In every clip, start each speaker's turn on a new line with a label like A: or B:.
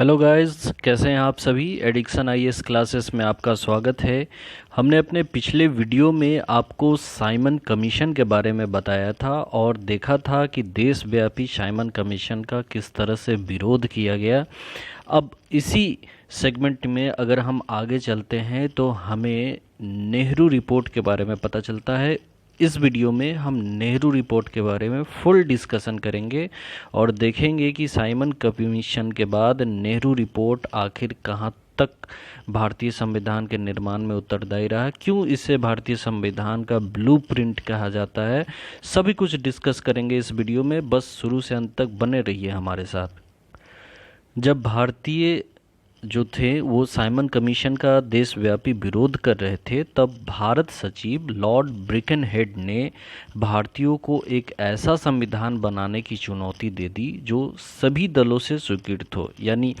A: Hello guys, कैसे हैं आप सभी। एडिक्शन आईएएस क्लासेस में आपका स्वागत है। हमने अपने पिछले वीडियो में आपको साइमन कमीशन के बारे में बताया था और देखा था कि देशव्यापी साइमन कमीशन का किस तरह से विरोध किया गया। अब इसी सेगमेंट में अगर हम आगे चलते हैं तो हमें नेहरू रिपोर्ट के बारे में पता चलता है। इस वीडियो में हम नेहरू रिपोर्ट के बारे में फुल डिस्कशन करेंगे और देखेंगे कि साइमन कमीशन के बाद नेहरू रिपोर्ट आखिर कहाँ तक भारतीय संविधान के निर्माण में उत्तरदायी रहा, क्यों इसे भारतीय संविधान का ब्लूप्रिंट कहा जाता है। सभी कुछ डिस्कस करेंगे इस वीडियो में, बस शुरू से अंत तक बने रहिए हमारे साथ। जब भारतीय जो थे वो साइमन कमीशन का देशव्यापी विरोध कर रहे थे, तब भारत सचिव लॉर्ड ब्रिकनहेड ने भारतीयों को एक ऐसा संविधान बनाने की चुनौती दे दी जो सभी दलों से स्वीकृत हो। यानी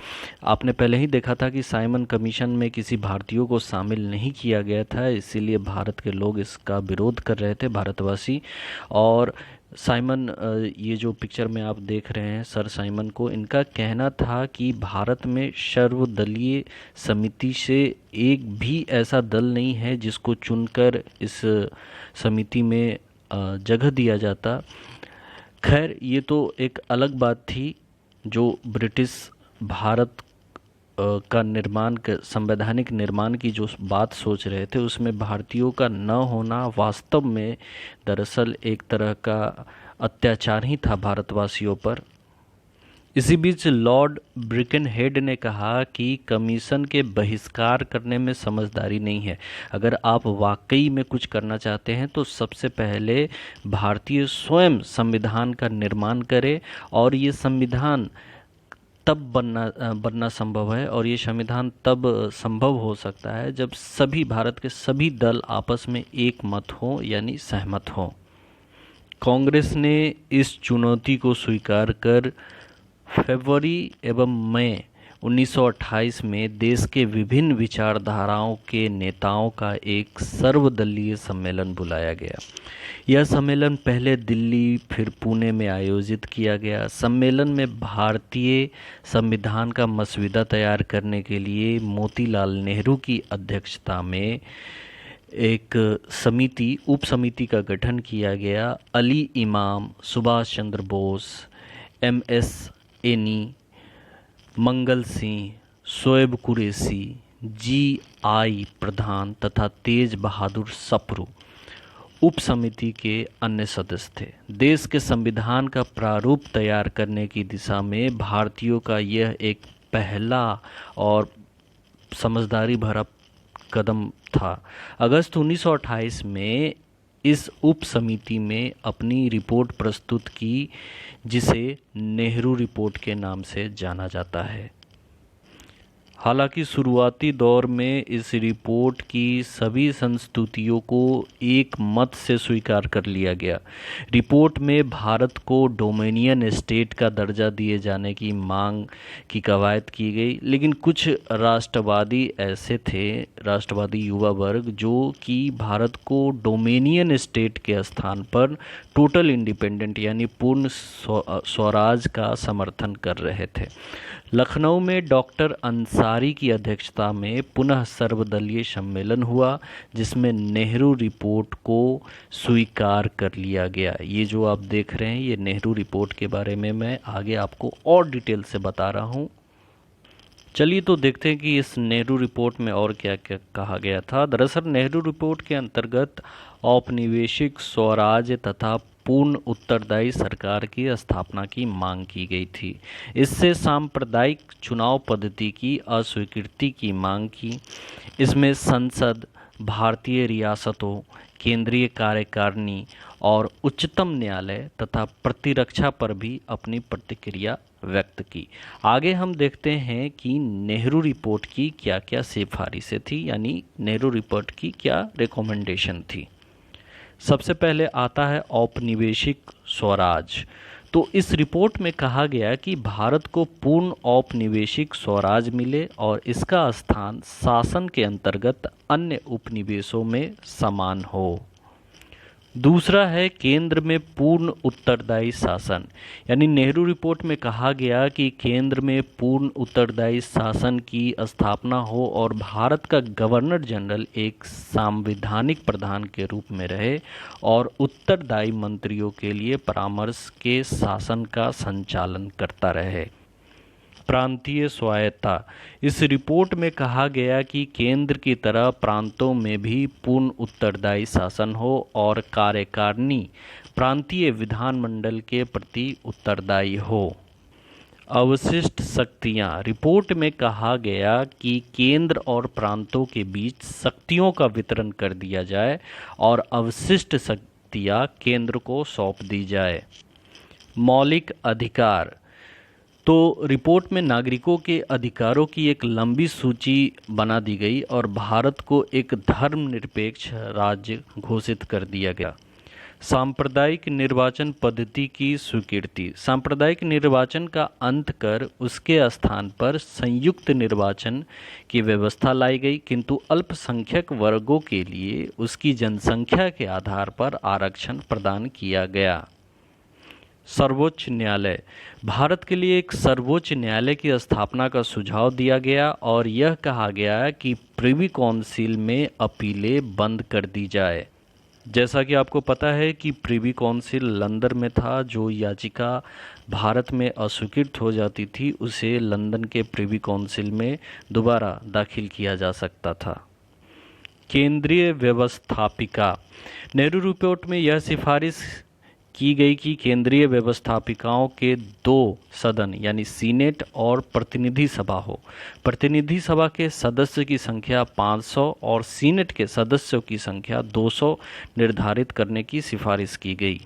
A: आपने पहले ही देखा था कि साइमन कमीशन में किसी भारतीयों को शामिल नहीं किया गया था, इसीलिए भारत के लोग इसका विरोध कर रहे थे, भारतवासी। और साइमन, ये जो पिक्चर में आप देख रहे हैं सर साइमन को, इनका कहना था कि भारत में सर्वदलीय समिति से एक भी ऐसा दल नहीं है जिसको चुनकर इस समिति में जगह दिया जाता। खैर, ये तो एक अलग बात थी। जो ब्रिटिश भारत का निर्माण, संवैधानिक निर्माण की जो बात सोच रहे थे, उसमें भारतीयों का न होना वास्तव में दरअसल एक तरह का अत्याचार ही था भारतवासियों पर। इसी बीच लॉर्ड ब्रिकनहेड ने कहा कि कमीशन के बहिष्कार करने में समझदारी नहीं है। अगर आप वाकई में कुछ करना चाहते हैं तो सबसे पहले भारतीय स्वयं संविधान का निर्माण करें, और ये संविधान तब बनना संभव है, और ये संविधान तब संभव हो सकता है जब सभी भारत के सभी दल आपस में एक मत हो, यानी सहमत हो। कांग्रेस ने इस चुनौती को स्वीकार कर फरवरी एवं मई 1928 में देश के विभिन्न विचारधाराओं के नेताओं का एक सर्वदलीय सम्मेलन बुलाया गया। यह सम्मेलन पहले दिल्ली फिर पुणे में आयोजित किया गया। सम्मेलन में भारतीय संविधान का मसौदा तैयार करने के लिए मोतीलाल नेहरू की अध्यक्षता में एक समिति, उप समिति का गठन किया गया। अली इमाम, Subhash Chandra Bose, MS any, Mangal Singh, Shoaib Qureshi, GI प्रधान तथा तेज बहादुर सप्रू उप समिति के अन्य सदस्य थे। देश के संविधान का प्रारूप तैयार करने की दिशा में भारतीयों का यह एक पहला और समझदारी भरा कदम था। अगस्त 1928 में इस उप समिति में अपनी रिपोर्ट प्रस्तुत की, जिसे नेहरू रिपोर्ट के नाम से जाना जाता है। हालांकि शुरुआती दौर में इस रिपोर्ट की सभी संस्तुतियों को एक मत से स्वीकार कर लिया गया। रिपोर्ट में भारत को डोमिनियन स्टेट का दर्जा दिए जाने की मांग की कवायद की गई, लेकिन कुछ राष्ट्रवादी ऐसे थे, राष्ट्रवादी युवा वर्ग, जो कि भारत को डोमिनियन स्टेट के स्थान पर टोटल इंडिपेंडेंट यानी पूर्ण स्वराज का समर्थन कर रहे थे। लखनऊ में डॉक्टर अंसारी की अध्यक्षता में पुनः सर्वदलीय सम्मेलन हुआ, जिसमें नेहरू रिपोर्ट को स्वीकार कर लिया गया। ये जो आप देख रहे हैं, ये नेहरू रिपोर्ट के बारे में मैं आगे आपको और डिटेल से बता रहा हूँ। चलिए तो देखते हैं कि इस नेहरू रिपोर्ट में और क्या क्या कहा गया था। दरअसल नेहरू रिपोर्ट के अंतर्गत औपनिवेशिक स्वराज्य तथा पूर्ण उत्तरदायी सरकार की स्थापना की मांग की गई थी। इससे सांप्रदायिक चुनाव पद्धति की अस्वीकृति की मांग की। इसमें संसद, भारतीय रियासतों, केंद्रीय कार्यकारिणी और उच्चतम न्यायालय तथा प्रतिरक्षा पर भी अपनी प्रतिक्रिया व्यक्त की। आगे हम देखते हैं कि नेहरू रिपोर्ट की क्या क्या सिफारिशें थी, यानी नेहरू रिपोर्ट की क्या रिकमेंडेशन थी। सबसे पहले आता है औपनिवेशिक स्वराज। तो इस रिपोर्ट में कहा गया कि भारत को पूर्ण औपनिवेशिक स्वराज मिले और इसका स्थान शासन के अंतर्गत अन्य उपनिवेशों में समान हो। दूसरा है केंद्र में पूर्ण उत्तरदायी शासन। यानी नेहरू रिपोर्ट में कहा गया कि केंद्र में पूर्ण उत्तरदायी शासन की स्थापना हो और भारत का गवर्नर जनरल एक संवैधानिक प्रधान के रूप में रहे और उत्तरदायी मंत्रियों के लिए परामर्श के शासन का संचालन करता रहे। प्रांतीय स्वायत्ता। इस रिपोर्ट में कहा गया कि केंद्र की तरह प्रांतों में भी पूर्ण उत्तरदायी शासन हो और कार्यकारिणी प्रांतीय विधानमंडल के प्रति उत्तरदायी हो। अवशिष्ट शक्तियां। रिपोर्ट में कहा गया कि केंद्र और प्रांतों के बीच शक्तियों का वितरण कर दिया जाए और अवशिष्ट शक्तियां केंद्र को सौंप दी जाए। मौलिक अधिकार। तो रिपोर्ट में नागरिकों के अधिकारों की एक लंबी सूची बना दी गई और भारत को एक धर्मनिरपेक्ष राज्य घोषित कर दिया गया। सांप्रदायिक निर्वाचन पद्धति की स्वीकृति। सांप्रदायिक निर्वाचन का अंत कर उसके स्थान पर संयुक्त निर्वाचन की व्यवस्था लाई गई, किंतु अल्पसंख्यक वर्गों के लिए उसकी जनसंख्या के आधार पर आरक्षण प्रदान किया गया। सर्वोच्च न्यायालय। भारत के लिए एक सर्वोच्च न्यायालय की स्थापना का सुझाव दिया गया और यह कहा गया कि प्रिवी काउंसिल में अपीलें बंद कर दी जाए। जैसा कि आपको पता है कि प्रिवी काउंसिल लंदन में था, जो याचिका भारत में अस्वीकृत हो जाती थी उसे लंदन के प्रिवी काउंसिल में दोबारा दाखिल किया जा सकता था। केंद्रीय व्यवस्थापिका। नेहरू रिपोर्ट में यह सिफारिश की गई कि केंद्रीय व्यवस्थापिकाओं के 2 सदन यानी सीनेट और प्रतिनिधि सभा हो। प्रतिनिधि सभा के सदस्य की संख्या 500 और सीनेट के सदस्यों की संख्या 200 निर्धारित करने की सिफारिश की गई।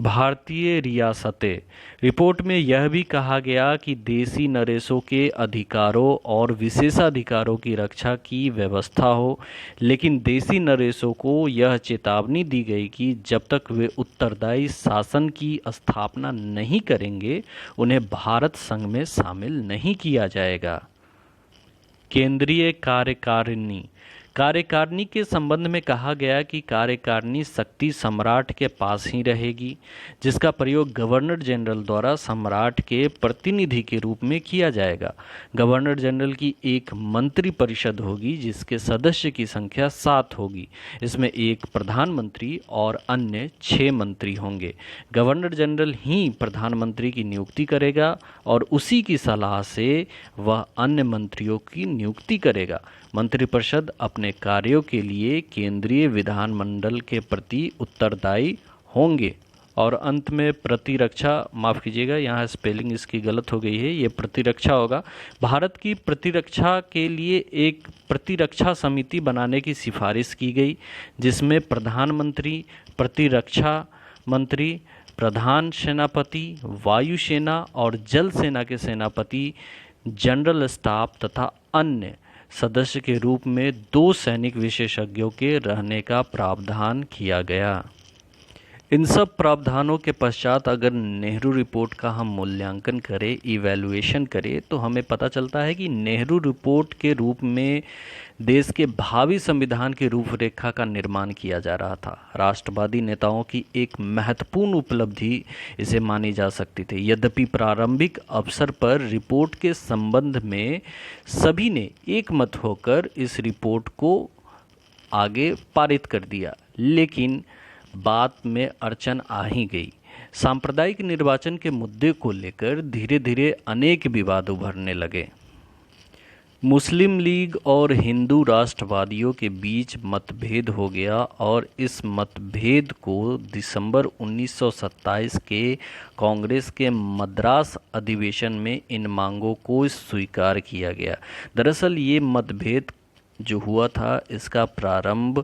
A: भारतीय रियासतें। रिपोर्ट में यह भी कहा गया कि देसी नरेशों के अधिकारों और विशेषाधिकारों की रक्षा की व्यवस्था हो, लेकिन देसी नरेशों को यह चेतावनी दी गई कि जब तक वे उत्तरदायी शासन की स्थापना नहीं करेंगे उन्हें भारत संघ में शामिल नहीं किया जाएगा। केंद्रीय कार्यकारिणी। कार्यकारिणी के संबंध में कहा गया कि कार्यकारिणी शक्ति सम्राट के पास ही रहेगी, जिसका प्रयोग गवर्नर जनरल द्वारा सम्राट के प्रतिनिधि के रूप में किया जाएगा। गवर्नर जनरल की एक मंत्री परिषद होगी जिसके सदस्य की संख्या 7 होगी। इसमें एक प्रधानमंत्री और अन्य 6 मंत्री होंगे। गवर्नर जनरल ही प्रधानमंत्री की नियुक्ति करेगा और उसी की सलाह से वह अन्य मंत्रियों की नियुक्ति करेगा। मंत्रिपरिषद अपने कार्यों के लिए केंद्रीय विधानमंडल के प्रति उत्तरदायी होंगे। और अंत में प्रतिरक्षा, माफ़ कीजिएगा यहाँ स्पेलिंग इसकी गलत हो गई है, ये प्रतिरक्षा होगा। भारत की प्रतिरक्षा के लिए एक प्रतिरक्षा समिति बनाने की सिफारिश की गई, जिसमें प्रधानमंत्री, प्रतिरक्षा मंत्री, प्रधान सेनापति, वायुसेना और जल सेना के सेनापति, जनरल स्टाफ तथा अन्य सदस्य के रूप में 2 सैनिक विशेषज्ञों के रहने का प्रावधान किया गया। इन सब प्रावधानों के पश्चात अगर नेहरू रिपोर्ट का हम मूल्यांकन करें, इवैल्यूएशन करें, तो हमें पता चलता है कि नेहरू रिपोर्ट के रूप में देश के भावी संविधान की रूपरेखा का निर्माण किया जा रहा था। राष्ट्रवादी नेताओं की एक महत्वपूर्ण उपलब्धि इसे मानी जा सकती थी। यद्यपि प्रारंभिक अवसर पर रिपोर्ट के संबंध में सभी ने एक मत होकर इस रिपोर्ट को आगे पारित कर दिया, लेकिन बाद में अड़चन आ ही गई। सांप्रदायिक निर्वाचन के मुद्दे को लेकर धीरे धीरे अनेक विवाद उभरने लगे। मुस्लिम लीग और हिंदू राष्ट्रवादियों के बीच मतभेद हो गया और इस मतभेद को दिसंबर 1927 के कांग्रेस के मद्रास अधिवेशन में इन मांगों को स्वीकार किया गया। दरअसल ये मतभेद जो हुआ था इसका प्रारंभ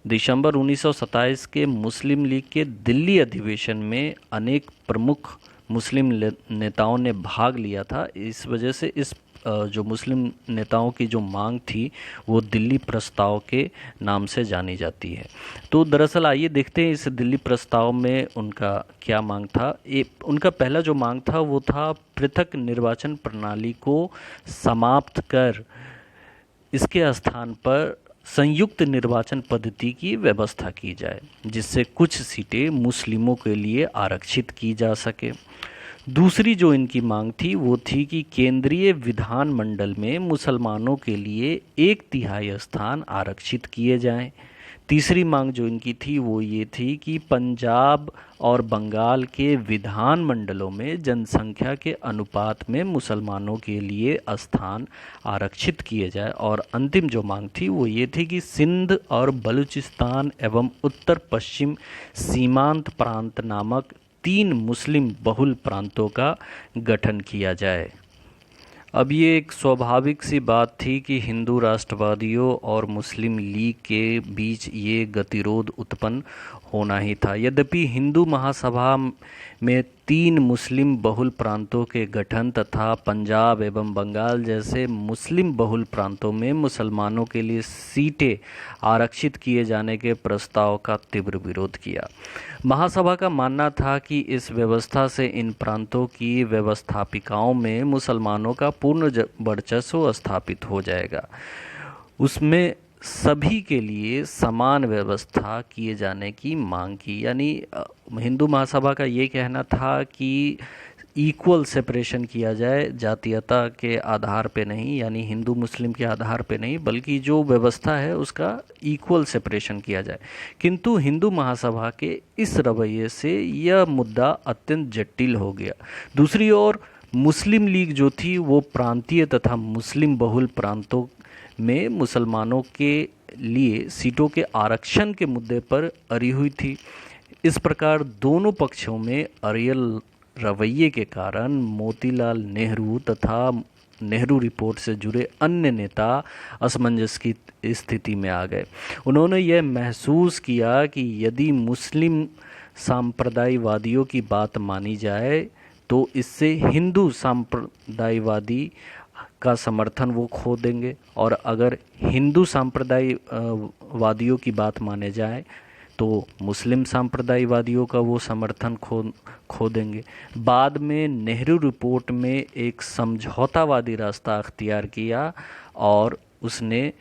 A: दिसंबर 1927 के मुस्लिम लीग के दिल्ली अधिवेशन में अनेक प्रमुख मुस्लिम नेताओं ने भाग लिया था। इस वजह से इस जो मुस्लिम नेताओं की जो मांग थी वो दिल्ली प्रस्ताव के नाम से जानी जाती है। तो दरअसल आइए देखते हैं इस दिल्ली प्रस्ताव में उनका क्या मांग था। उनका पहला जो मांग था वो था पृथक निर्वाचन प्रणाली को समाप्त कर इसके स्थान पर संयुक्त निर्वाचन पद्धति की व्यवस्था की जाए, जिससे कुछ सीटें मुस्लिमों के लिए आरक्षित की जा सके। दूसरी जो इनकी मांग थी वो थी कि केंद्रीय विधानमंडल में मुसलमानों के लिए 1/3 स्थान आरक्षित किए जाएं। तीसरी मांग जो इनकी थी वो ये थी कि पंजाब और बंगाल के विधानमंडलों में जनसंख्या के अनुपात में मुसलमानों के लिए स्थान आरक्षित किए जाए। और अंतिम जो मांग थी वो ये थी कि सिंध और बलूचिस्तान एवं उत्तर पश्चिम सीमांत प्रांत नामक 3 मुस्लिम बहुल प्रांतों का गठन किया जाए। अब ये एक स्वाभाविक सी बात थी कि हिंदू राष्ट्रवादियों और मुस्लिम लीग के बीच ये गतिरोध उत्पन्न होना ही था। यद्यपि हिंदू महासभा में 3 मुस्लिम बहुल प्रांतों के गठन तथा पंजाब एवं बंगाल जैसे मुस्लिम बहुल प्रांतों में मुसलमानों के लिए सीटें आरक्षित किए जाने के प्रस्ताव का तीव्र विरोध किया। महासभा का मानना था कि इस व्यवस्था से इन प्रांतों की व्यवस्थापिकाओं में मुसलमानों का पूर्ण वर्चस्व स्थापित हो जाएगा। उसमें सभी के लिए समान व्यवस्था किए जाने की मांग की। यानी हिंदू महासभा का ये कहना था कि इक्वल सेपरेशन किया जाए, जातीयता के आधार पे नहीं, यानी हिंदू मुस्लिम के आधार पे नहीं, बल्कि जो व्यवस्था है उसका इक्वल सेपरेशन किया जाए। किंतु हिंदू महासभा के इस रवैये से यह मुद्दा अत्यंत जटिल हो गया। दूसरी ओर मुस्लिम लीग जो थी वो प्रांतीय तथा मुस्लिम बहुल प्रांतों में मुसलमानों के लिए सीटों के आरक्षण के मुद्दे पर अड़ी हुई थी। इस प्रकार दोनों पक्षों में अड़ियल रवैये के कारण मोतीलाल नेहरू तथा नेहरू रिपोर्ट से जुड़े अन्य नेता असमंजस की स्थिति में आ गए। उन्होंने यह महसूस किया कि यदि मुस्लिम सांप्रदायवादियों की बात मानी जाए तो इससे हिंदू सांप्रदायवादी का समर्थन वो खो देंगे, और अगर हिंदू सांप्रदायवादियों की बात माने जाए तो मुस्लिम सांप्रदायवादियों का वो समर्थन खो देंगे। बाद में नेहरू रिपोर्ट में एक समझौतावादी रास्ता अख्तियार किया और उसने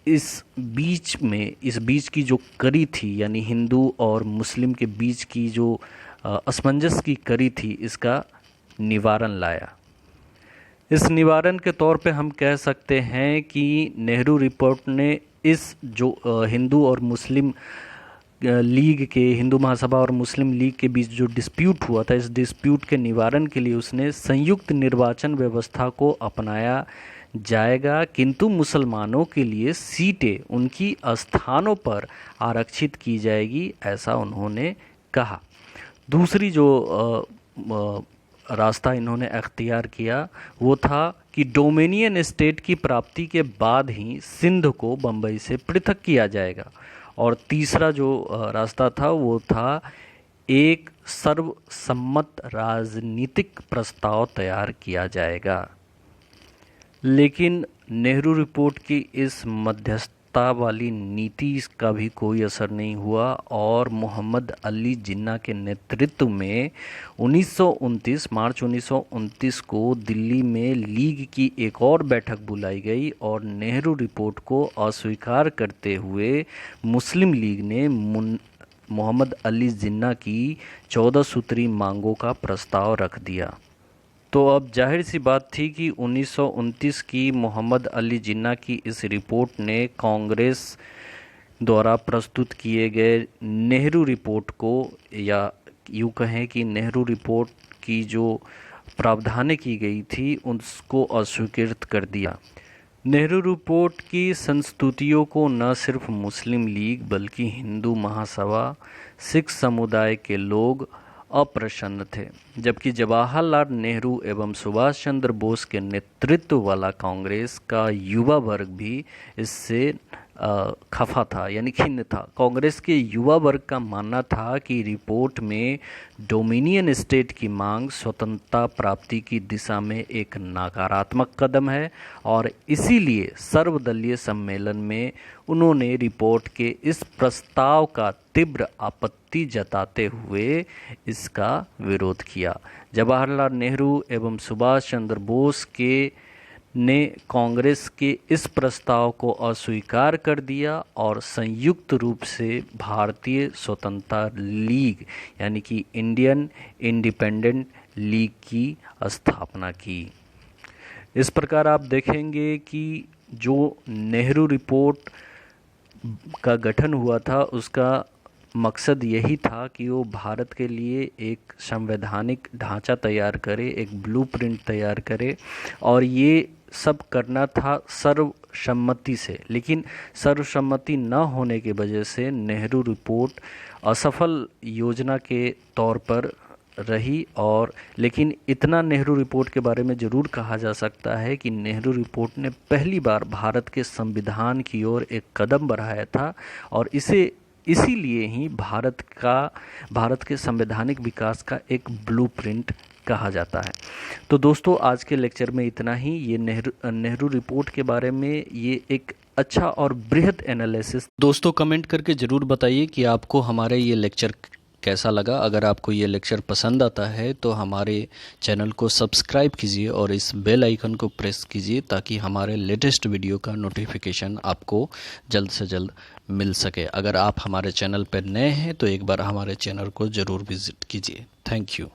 A: इस बीच की जो कड़ी थी, यानी हिंदू और मुस्लिम के बीच की जो असमंजस की कड़ी थी, इसका निवारण लाया। इस निवारण के तौर पे हम कह सकते हैं कि नेहरू रिपोर्ट ने इस जो हिंदू और मुस्लिम लीग के, हिंदू महासभा और मुस्लिम लीग के बीच जो डिस्प्यूट हुआ था, इस डिस्प्यूट के निवारण के लिए उसने संयुक्त निर्वाचन व्यवस्था को अपनाया जाएगा, किंतु मुसलमानों के लिए सीटें उनकी स्थानों पर आरक्षित की जाएगी, ऐसा उन्होंने कहा। दूसरी जो रास्ता इन्होंने अख्तियार किया वो था कि डोमिनियन स्टेट की प्राप्ति के बाद ही सिंध को बम्बई से पृथक किया जाएगा। और तीसरा जो रास्ता था वो था एक सर्वसम्मत राजनीतिक प्रस्ताव तैयार किया जाएगा। लेकिन नेहरू रिपोर्ट की इस मध्यस्थता वाली नीति का भी कोई असर नहीं हुआ और मोहम्मद अली जिन्ना के नेतृत्व में मार्च 1929 को दिल्ली में लीग की एक और बैठक बुलाई गई और नेहरू रिपोर्ट को अस्वीकार करते हुए मुस्लिम लीग ने मोहम्मद अली जिन्ना की 14 सूत्री मांगों का प्रस्ताव रख दिया। तो अब जाहिर सी बात थी कि 1929 की मोहम्मद अली जिन्ना की इस रिपोर्ट ने कांग्रेस द्वारा प्रस्तुत किए गए नेहरू रिपोर्ट को, या यूँ कहें कि नेहरू रिपोर्ट की जो प्रावधानें की गई थी उसको अस्वीकृत कर दिया। नेहरू रिपोर्ट की संस्तुतियों को न सिर्फ मुस्लिम लीग बल्कि हिंदू महासभा, सिख समुदाय के लोग अप्रसन्न थे, जबकि जवाहरलाल नेहरू एवं सुभाष चंद्र बोस के नेतृत्व वाला कांग्रेस का युवा वर्ग भी इससे खफा था, यानी खिन्न था। कांग्रेस के युवा वर्ग का मानना था कि रिपोर्ट में डोमिनियन स्टेट की मांग स्वतंत्रता प्राप्ति की दिशा में एक नकारात्मक कदम है और इसीलिए सर्वदलीय सम्मेलन में उन्होंने रिपोर्ट के इस प्रस्ताव का तीव्र आपत्ति जताते हुए इसका विरोध किया। जवाहरलाल नेहरू एवं सुभाष चंद्र बोस के ने कांग्रेस के इस प्रस्ताव को अस्वीकार कर दिया और संयुक्त रूप से भारतीय स्वतंत्रता लीग यानी कि इंडियन इंडिपेंडेंट लीग की स्थापना की। इस प्रकार आप देखेंगे कि जो नेहरू रिपोर्ट का गठन हुआ था उसका मकसद यही था कि वो भारत के लिए एक संवैधानिक ढांचा तैयार करे, एक ब्लूप्रिंट तैयार करे, और ये सब करना था सर्वसम्मति से। लेकिन सर्वसम्मति न होने की वजह से नेहरू रिपोर्ट असफल योजना के तौर पर रही। और लेकिन इतना नेहरू रिपोर्ट के बारे में ज़रूर कहा जा सकता है कि नेहरू रिपोर्ट ने पहली बार भारत के संविधान की ओर एक कदम बढ़ाया था, और इसीलिए ही भारत के संवैधानिक विकास का एक ब्लूप्रिंट कहा जाता है। तो दोस्तों, आज के लेक्चर में इतना ही। ये नेहरू रिपोर्ट के बारे में ये एक अच्छा और बृहद एनालिसिस। दोस्तों, कमेंट करके ज़रूर बताइए कि आपको हमारे ये लेक्चर कैसा लगा। अगर आपको ये लेक्चर पसंद आता है तो हमारे चैनल को सब्सक्राइब कीजिए और इस बेल आइकन को प्रेस कीजिए ताकि हमारे लेटेस्ट वीडियो का नोटिफिकेशन आपको जल्द से जल्द मिल सके। अगर आप हमारे चैनल पर नए हैं तो एक बार हमारे चैनल को ज़रूर विज़िट कीजिए। Thank you.